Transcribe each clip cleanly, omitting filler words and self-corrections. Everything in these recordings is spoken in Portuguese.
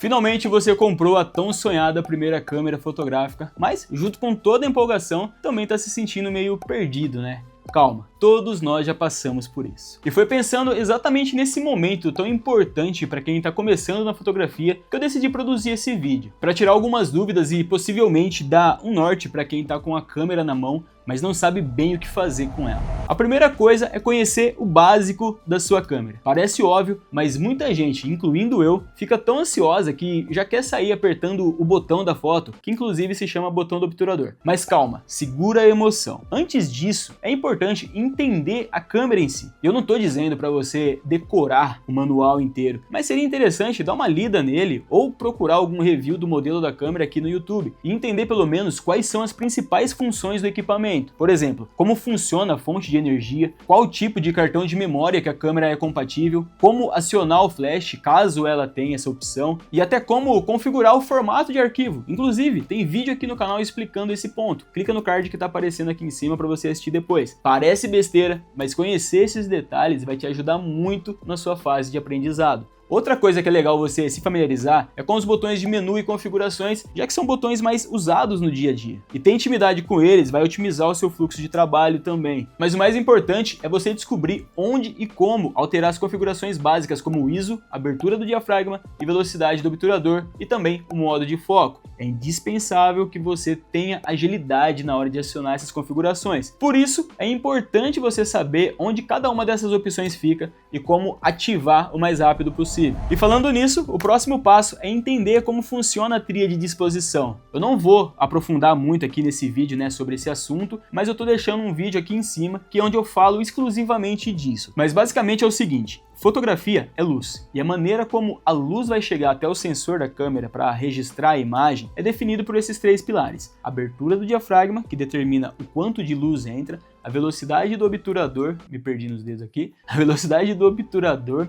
Finalmente você comprou a tão sonhada primeira câmera fotográfica, mas junto com toda a empolgação também está se sentindo meio perdido, né? Calma, todos nós já passamos por isso. E foi pensando exatamente nesse momento tão importante para quem está começando na fotografia que eu decidi produzir esse vídeo, para tirar algumas dúvidas e possivelmente dar um norte para quem está com a câmera na mão, mas não sabe bem o que fazer com ela. A primeira coisa é conhecer o básico da sua câmera. Parece óbvio, mas muita gente, incluindo eu, fica tão ansiosa que já quer sair apertando o botão da foto, que inclusive se chama botão do obturador. Mas calma, segura a emoção. Antes disso, é importante entender a câmera em si. Eu não estou dizendo para você decorar o manual inteiro, mas seria interessante dar uma lida nele ou procurar algum review do modelo da câmera aqui no YouTube e entender pelo menos quais são as principais funções do equipamento. Por exemplo, como funciona a fonte de energia, qual tipo de cartão de memória que a câmera é compatível, como acionar o flash caso ela tenha essa opção e até como configurar o formato de arquivo. Inclusive, tem vídeo aqui no canal explicando esse ponto. Clica no card que está aparecendo aqui em cima para você assistir depois. Parece besteira, mas conhecer esses detalhes vai te ajudar muito na sua fase de aprendizado. Outra coisa que é legal você se familiarizar é com os botões de menu e configurações, já que são botões mais usados no dia a dia. E ter intimidade com eles vai otimizar o seu fluxo de trabalho também. Mas o mais importante é você descobrir onde e como alterar as configurações básicas como o ISO, abertura do diafragma e velocidade do obturador e também o modo de foco. É indispensável que você tenha agilidade na hora de acionar essas configurações. Por isso, é importante você saber onde cada uma dessas opções fica e como ativar o mais rápido possível. E falando nisso, o próximo passo é entender como funciona a tríade de exposição. Eu não vou aprofundar muito aqui nesse vídeo, né, sobre esse assunto, mas eu tô deixando um vídeo aqui em cima que é onde eu falo exclusivamente disso. Mas basicamente é o seguinte: fotografia é luz, e a maneira como a luz vai chegar até o sensor da câmera para registrar a imagem é definido por esses três pilares: a abertura do diafragma, que determina o quanto de luz entra, a velocidade do obturador, me perdi nos dedos aqui, a velocidade do obturador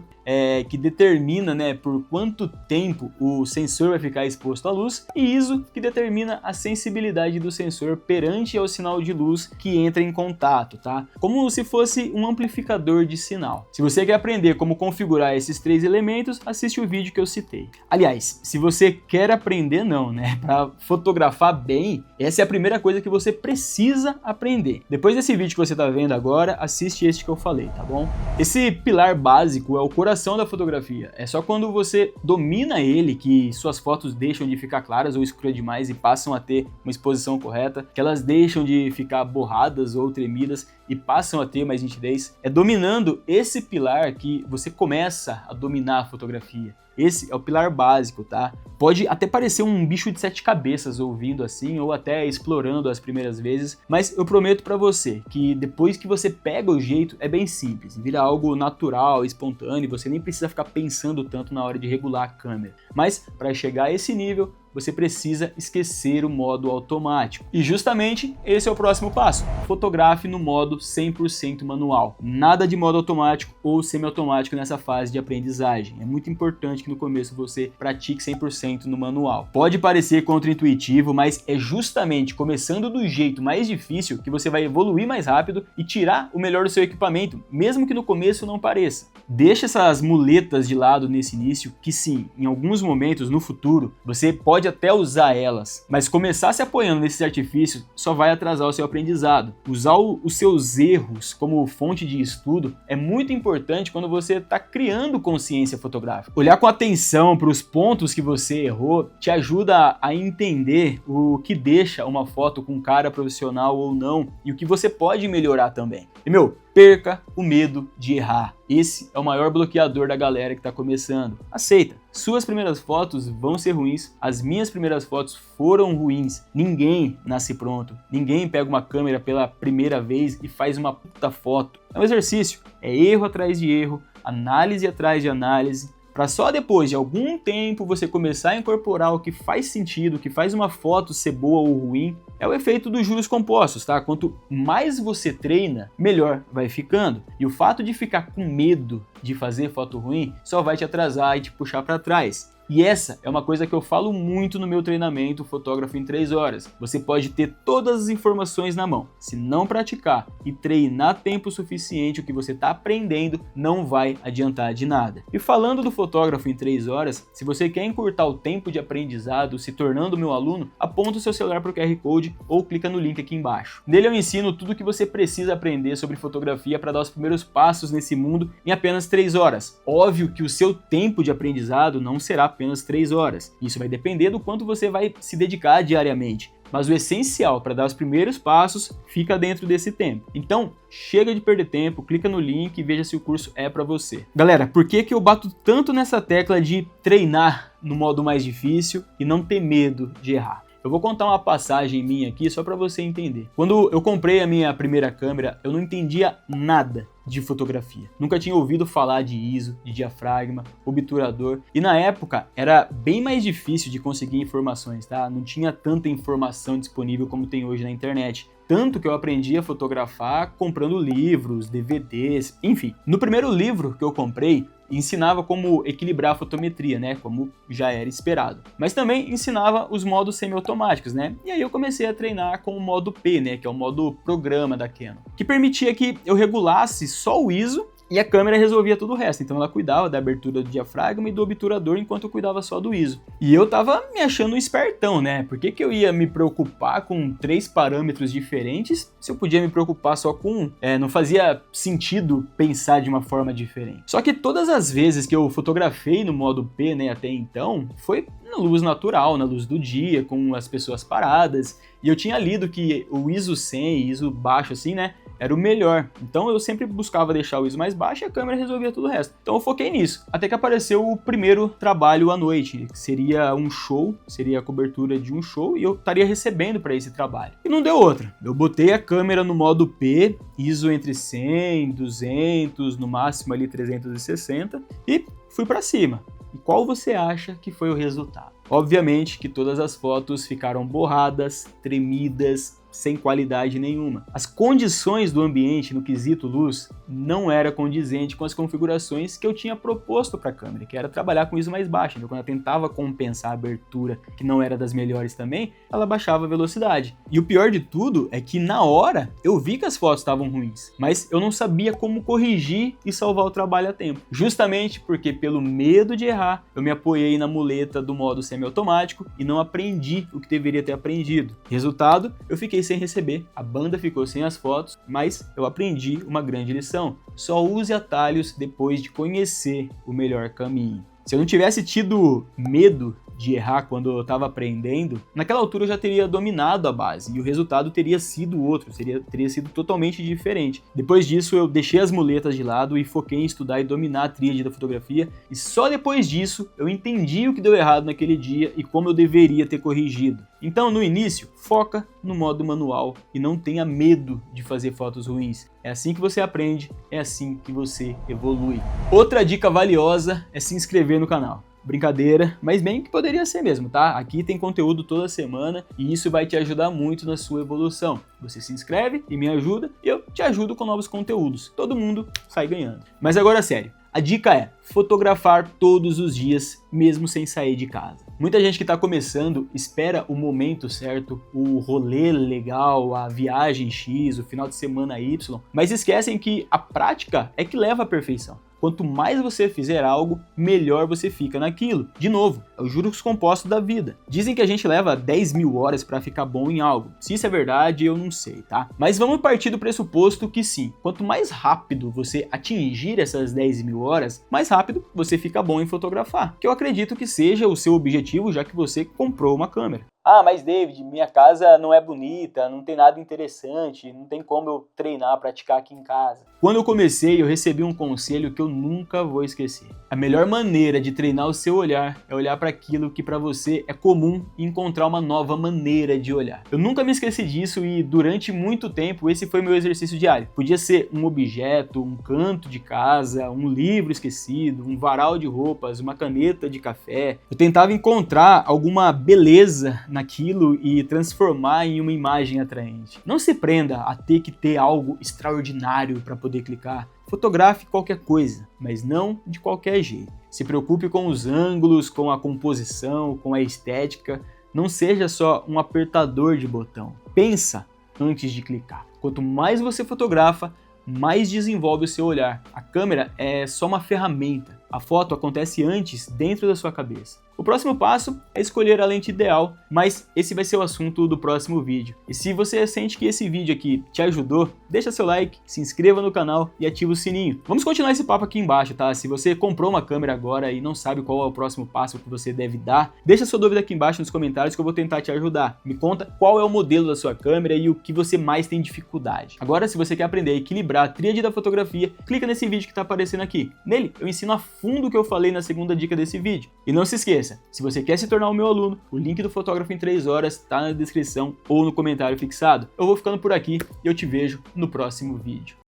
que determina, né, por quanto tempo o sensor vai ficar exposto à luz, e ISO, que determina a sensibilidade do sensor perante ao sinal de luz que entra em contato, tá? Como se fosse um amplificador de sinal. Se você quer aprender como configurar esses três elementos, assiste o vídeo que eu citei. Aliás, se você quer aprender não, né, para fotografar bem, essa é a primeira coisa que você precisa aprender. Depois desse vídeo que você está vendo agora, assiste este que eu falei, tá bom? Esse pilar básico é o coração da fotografia. É só quando você domina ele que suas fotos deixam de ficar claras ou escuras demais e passam a ter uma exposição correta, que elas deixam de ficar borradas ou tremidas e passam a ter mais nitidez. É dominando esse pilar que você começa a dominar a fotografia. Esse é o pilar básico, tá? Pode até parecer um bicho de 7 cabeças ouvindo assim, ou até explorando as primeiras vezes, mas eu prometo pra você que depois que você pega o jeito, é bem simples, vira algo natural, espontâneo, você nem precisa ficar pensando tanto na hora de regular a câmera. Mas para chegar a esse nível, você precisa esquecer o modo automático. E justamente esse é o próximo passo. Fotografe no modo 100% manual. Nada de modo automático ou semiautomático nessa fase de aprendizagem. É muito importante que no começo você pratique 100% no manual. Pode parecer contraintuitivo, mas é justamente começando do jeito mais difícil que você vai evoluir mais rápido e tirar o melhor do seu equipamento, mesmo que no começo não pareça. Deixa essas muletas de lado nesse início, que sim, em alguns momentos no futuro, você pode até usar elas, mas começar se apoiando nesses artifícios só vai atrasar o seu aprendizado. Usar os seus erros como fonte de estudo é muito importante quando você está criando consciência fotográfica. Olhar com atenção para os pontos que você errou te ajuda a entender o que deixa uma foto com cara profissional ou não e o que você pode melhorar também. E perca o medo de errar. Esse é o maior bloqueador da galera que está começando. Aceita. Suas primeiras fotos vão ser ruins. As minhas primeiras fotos foram ruins. Ninguém nasce pronto. Ninguém pega uma câmera pela primeira vez e faz uma puta foto. É um exercício. É erro atrás de erro, análise atrás de análise, para só depois de algum tempo você começar a incorporar o que faz sentido, o que faz uma foto ser boa ou ruim. É o efeito dos juros compostos, tá? Quanto mais você treina, melhor vai ficando. E o fato de ficar com medo de fazer foto ruim só vai te atrasar e te puxar para trás. E essa é uma coisa que eu falo muito no meu treinamento Fotógrafo em 3 horas. Você pode ter todas as informações na mão. Se não praticar e treinar tempo suficiente, o que você está aprendendo não vai adiantar de nada. E falando do Fotógrafo em 3 horas, se você quer encurtar o tempo de aprendizado se tornando meu aluno, aponta o seu celular para o QR Code ou clica no link aqui embaixo. Nele eu ensino tudo o que você precisa aprender sobre fotografia para dar os primeiros passos nesse mundo em apenas 3 horas. Óbvio que o seu tempo de aprendizado não será apenas 3 horas. Isso vai depender do quanto você vai se dedicar diariamente. Mas o essencial para dar os primeiros passos fica dentro desse tempo. Então, chega de perder tempo, clica no link e veja se o curso é para você. Galera, por que eu bato tanto nessa tecla de treinar no modo mais difícil e não ter medo de errar? Eu vou contar uma passagem minha aqui só para você entender. Quando eu comprei a minha primeira câmera, eu não entendia nada de fotografia. Nunca tinha ouvido falar de ISO, de diafragma, obturador, e na época era bem mais difícil de conseguir informações, tá? Não tinha tanta informação disponível como tem hoje na internet. Tanto que eu aprendi a fotografar comprando livros, DVDs, enfim. No primeiro livro que eu comprei, ensinava como equilibrar a fotometria, né, como já era esperado. Mas também ensinava os modos semiautomáticos, né? E aí eu comecei a treinar com o modo P, né, que é o modo programa da Canon, que permitia que eu regulasse só o ISO e a câmera resolvia tudo o resto. Então ela cuidava da abertura do diafragma e do obturador enquanto eu cuidava só do ISO. E eu tava me achando um espertão, né? Por que eu ia me preocupar com 3 parâmetros diferentes se eu podia me preocupar só com um? Não fazia sentido pensar de uma forma diferente. Só que todas as vezes que eu fotografei no modo P, né, até então, foi na luz natural, na luz do dia, com as pessoas paradas. E eu tinha lido que o ISO 100, ISO baixo assim, né, era o melhor. Então eu sempre buscava deixar o ISO mais baixo e a câmera resolvia tudo o resto. Então eu foquei nisso. Até que apareceu o primeiro trabalho à noite, que seria um show, seria a cobertura de um show, e eu estaria recebendo para esse trabalho. E não deu outra. Eu botei a câmera no modo P, ISO entre 100, 200, no máximo ali 360, e fui para cima. E qual você acha que foi o resultado? Obviamente que todas as fotos ficaram borradas, tremidas, sem qualidade nenhuma. As condições do ambiente no quesito luz não era condizente com as configurações que eu tinha proposto para a câmera, que era trabalhar com ISO mais baixo. Então, quando eu tentava compensar a abertura, que não era das melhores também, ela baixava a velocidade. E o pior de tudo é que na hora eu vi que as fotos estavam ruins, mas eu não sabia como corrigir e salvar o trabalho a tempo. Justamente porque pelo medo de errar, eu me apoiei na muleta do modo semiautomático e não aprendi o que deveria ter aprendido. Resultado, eu fiquei sem receber, a banda ficou sem as fotos, mas eu aprendi uma grande lição: só use atalhos depois de conhecer o melhor caminho. Se eu não tivesse tido medo de errar quando eu estava aprendendo, naquela altura eu já teria dominado a base e o resultado teria sido outro, teria sido totalmente diferente. Depois disso eu deixei as muletas de lado e foquei em estudar e dominar a tríade da fotografia, e só depois disso eu entendi o que deu errado naquele dia e como eu deveria ter corrigido. Então, no início, foca no modo manual e não tenha medo de fazer fotos ruins. É assim que você aprende, é assim que você evolui. Outra dica valiosa é se inscrever no canal. Brincadeira, mas bem que poderia ser mesmo, tá? Aqui tem conteúdo toda semana e isso vai te ajudar muito na sua evolução. Você se inscreve e me ajuda e eu te ajudo com novos conteúdos. Todo mundo sai ganhando. Mas agora sério, a dica é fotografar todos os dias, mesmo sem sair de casa. Muita gente que está começando espera o momento certo, o rolê legal, a viagem X, o final de semana Y, mas esquecem que a prática é que leva à perfeição. Quanto mais você fizer algo, melhor você fica naquilo. De novo, é o juros composto da vida. Dizem que a gente leva 10 mil horas para ficar bom em algo. Se isso é verdade, eu não sei, tá? Mas vamos partir do pressuposto que sim. Quanto mais rápido você atingir essas 10 mil horas, mais rápido você fica bom em fotografar. Que eu acredito que seja o seu objetivo, já que você comprou uma câmera. Ah, mas David, minha casa não é bonita, não tem nada interessante, não tem como eu treinar, praticar aqui em casa. Quando eu comecei, eu recebi um conselho que eu nunca vou esquecer. A melhor maneira de treinar o seu olhar é olhar para aquilo que para você é comum e encontrar uma nova maneira de olhar. Eu nunca me esqueci disso e durante muito tempo esse foi meu exercício diário. Podia ser um objeto, um canto de casa, um livro esquecido, um varal de roupas, uma caneta de café. Eu tentava encontrar alguma beleza naquilo e transformar em uma imagem atraente. Não se prenda a ter que ter algo extraordinário para poder clicar. Fotografe qualquer coisa, mas não de qualquer jeito. Se preocupe com os ângulos, com a composição, com a estética. Não seja só um apertador de botão. Pensa antes de clicar. Quanto mais você fotografa, mais desenvolve o seu olhar. A câmera é só uma ferramenta. A foto acontece antes dentro da sua cabeça. O próximo passo é escolher a lente ideal, mas esse vai ser o assunto do próximo vídeo. E se você sente que esse vídeo aqui te ajudou, deixa seu like, se inscreva no canal e ativa o sininho. Vamos continuar esse papo aqui embaixo, tá? Se você comprou uma câmera agora e não sabe qual é o próximo passo que você deve dar, deixa sua dúvida aqui embaixo nos comentários que eu vou tentar te ajudar. Me conta qual é o modelo da sua câmera e o que você mais tem dificuldade. Agora, se você quer aprender a equilibrar a tríade da fotografia, clica nesse vídeo que está aparecendo aqui. Nele, eu ensino a fundo o que eu falei na segunda dica desse vídeo. E não se esqueça, se você quer se tornar o meu aluno, o link do Fotógrafo em 3 horas está na descrição ou no comentário fixado. Eu vou ficando por aqui e eu te vejo no próximo vídeo.